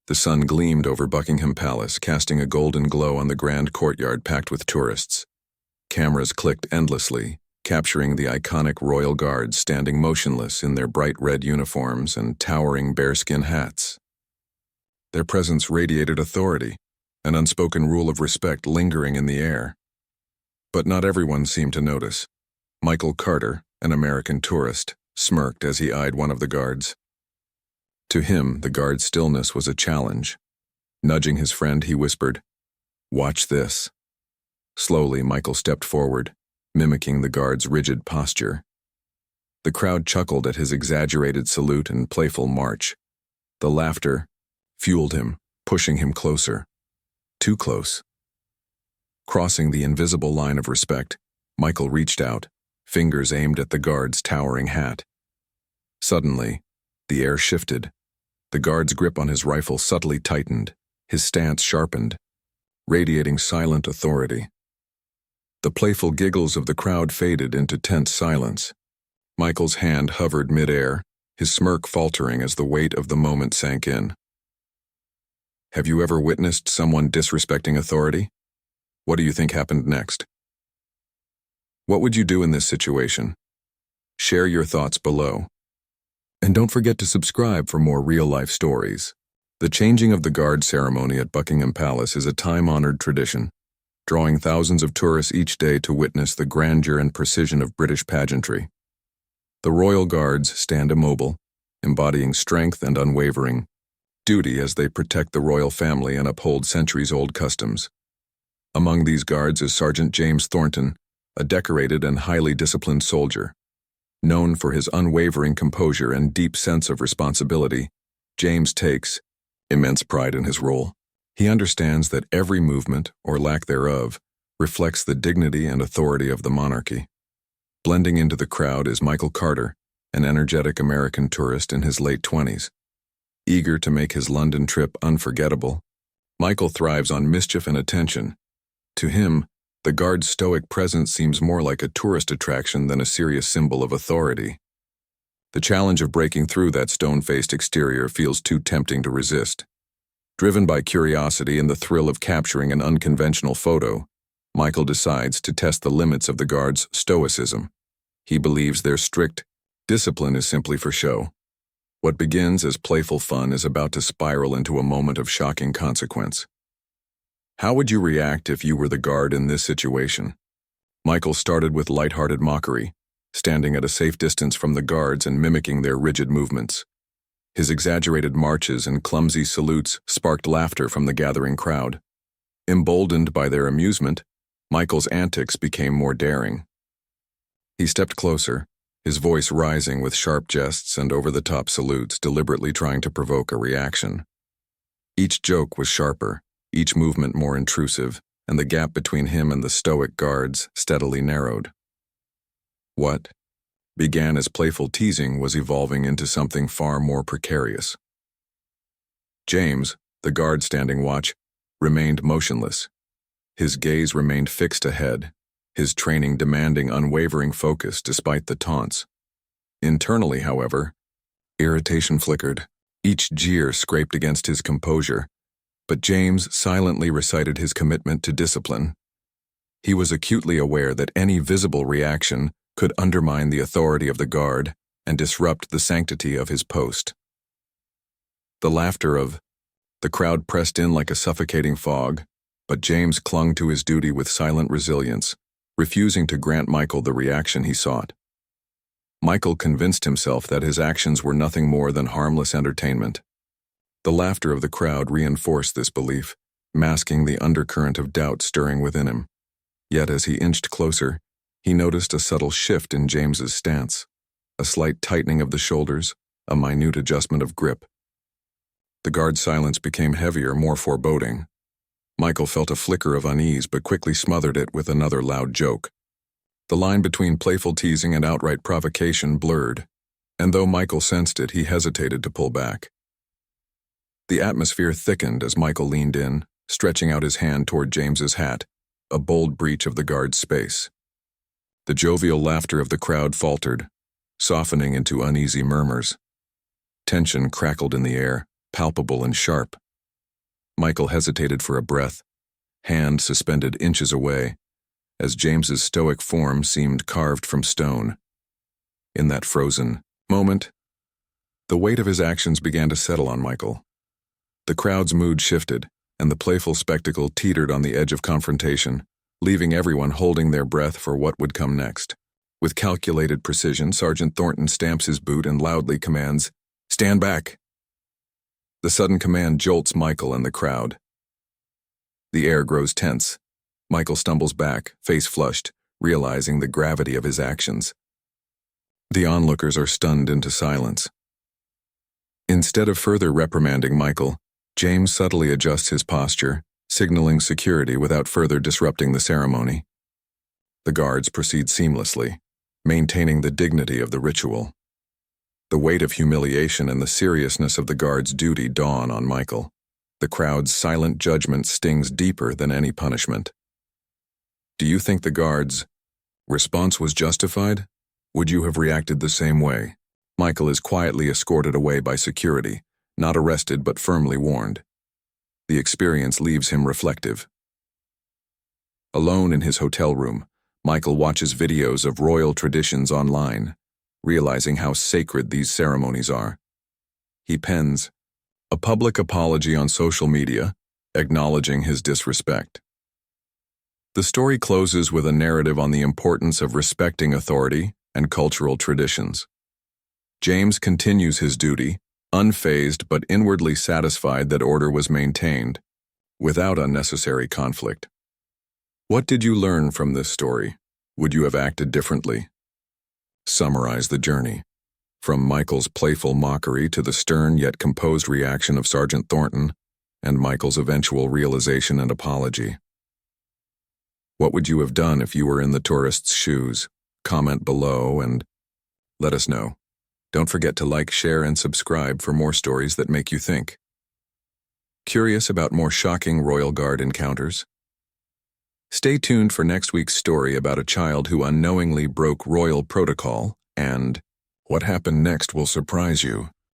The sun gleamed over Buckingham Palace, casting a golden glow on the grand courtyard packed with tourists. Cameras clicked endlessly, capturing the iconic royal guards standing motionless in their bright red uniforms and towering bearskin hats. Their presence radiated authority, an unspoken rule of respect lingering in the air. But not everyone seemed to notice. Michael Carter, an American tourist, smirked as he eyed one of the guards. To him, the guard's stillness was a challenge. Nudging his friend, he whispered, "Watch this." Slowly, Michael stepped forward, mimicking the guard's rigid posture. The crowd chuckled at his exaggerated salute and playful march. The laughter fueled him, pushing him closer. Too close. Crossing the invisible line of respect, Michael reached out, fingers aimed at the guard's towering hat. Suddenly, the air shifted. The guard's grip on his rifle subtly tightened, his stance sharpened, radiating silent authority. The playful giggles of the crowd faded into tense silence. Michael's hand hovered mid-air, his smirk faltering as the weight of the moment sank in. Have you ever witnessed someone disrespecting authority? What do you think happened next? What would you do in this situation? Share your thoughts below. And don't forget to subscribe for more real-life stories. The changing of the guard ceremony at Buckingham Palace is a time-honored tradition, drawing thousands of tourists each day to witness the grandeur and precision of British pageantry. The royal guards stand immobile, embodying strength and unwavering duty as they protect the royal family and uphold centuries-old customs. Among these guards is Sergeant James Thornton, a decorated and highly disciplined soldier. Known for his unwavering composure and deep sense of responsibility, James takes immense pride in his role. He understands that every movement, or lack thereof, reflects the dignity and authority of the monarchy. Blending into the crowd is Michael Carter, an energetic American tourist in his late 20s. Eager to make his London trip unforgettable, Michael thrives on mischief and attention. To him, the guard's stoic presence seems more like a tourist attraction than a serious symbol of authority. The challenge of breaking through that stone-faced exterior feels too tempting to resist. Driven by curiosity and the thrill of capturing an unconventional photo, Michael decides to test the limits of the guard's stoicism. He believes their strict discipline is simply for show. What begins as playful fun is about to spiral into a moment of shocking consequence. How would you react if you were the guard in this situation? Michael started with lighthearted mockery, standing at a safe distance from the guards and mimicking their rigid movements. His exaggerated marches and clumsy salutes sparked laughter from the gathering crowd. Emboldened by their amusement, Michael's antics became more daring. He stepped closer, his voice rising with sharp jests and over-the-top salutes, deliberately trying to provoke a reaction. Each joke was sharper, each movement more intrusive, and the gap between him and the stoic guards steadily narrowed. What began as playful teasing was evolving into something far more precarious. James, the guard standing watch, remained motionless. His gaze remained fixed ahead, his training demanding unwavering focus despite the taunts. Internally, however, irritation flickered. Each jeer scraped against his composure, but James silently recited his commitment to discipline. He was acutely aware that any visible reaction could undermine the authority of the guard and disrupt the sanctity of his post. The laughter of the crowd pressed in like a suffocating fog, but James clung to his duty with silent resilience, refusing to grant Michael the reaction he sought. Michael convinced himself that his actions were nothing more than harmless entertainment. The laughter of the crowd reinforced this belief, masking the undercurrent of doubt stirring within him. Yet as he inched closer, he noticed a subtle shift in James's stance, a slight tightening of the shoulders, a minute adjustment of grip. The guard's silence became heavier, more foreboding. Michael felt a flicker of unease but quickly smothered it with another loud joke. The line between playful teasing and outright provocation blurred, and though Michael sensed it, he hesitated to pull back. The atmosphere thickened as Michael leaned in, stretching out his hand toward James's hat, a bold breach of the guard's space. The jovial laughter of the crowd faltered, softening into uneasy murmurs. Tension crackled in the air, palpable and sharp, Michael hesitated for a breath, hand suspended inches away, as James's stoic form seemed carved from stone. In that frozen moment, the weight of his actions began to settle on Michael. The crowd's mood shifted, and the playful spectacle teetered on the edge of confrontation, leaving everyone holding their breath for what would come next. With calculated precision, Sergeant Thornton stamps his boot and loudly commands, "Stand back!" The sudden command jolts Michael and the crowd. The air grows tense. Michael stumbles back, face flushed, realizing the gravity of his actions. The onlookers are stunned into silence. Instead of further reprimanding Michael, James subtly adjusts his posture, signaling security without further disrupting the ceremony. The guards proceed seamlessly, maintaining the dignity of the ritual. The weight of humiliation and the seriousness of the guards' duty dawn on Michael. The crowd's silent judgment stings deeper than any punishment. Do you think the guards' response was justified? Would you have reacted the same way? Michael is quietly escorted away by security, not arrested but firmly warned. The experience leaves him reflective. Alone in his hotel room, Michael watches videos of royal traditions online, realizing how sacred these ceremonies are. He pens a public apology on social media, acknowledging his disrespect. The story closes with a narrative on the importance of respecting authority and cultural traditions. James continues his duty, unfazed but inwardly satisfied that order was maintained, without unnecessary conflict. What did you learn from this story? Would you have acted differently? Summarize the journey, from Michael's playful mockery to the stern yet composed reaction of Sergeant Thornton, and Michael's eventual realization and apology. What would you have done if you were in the tourist's shoes? Comment below and let us know. Don't forget to like, share, and subscribe for more stories that make you think. Curious about more shocking Royal Guard encounters? Stay tuned for next week's story about a child who unknowingly broke royal protocol, and what happened next will surprise you.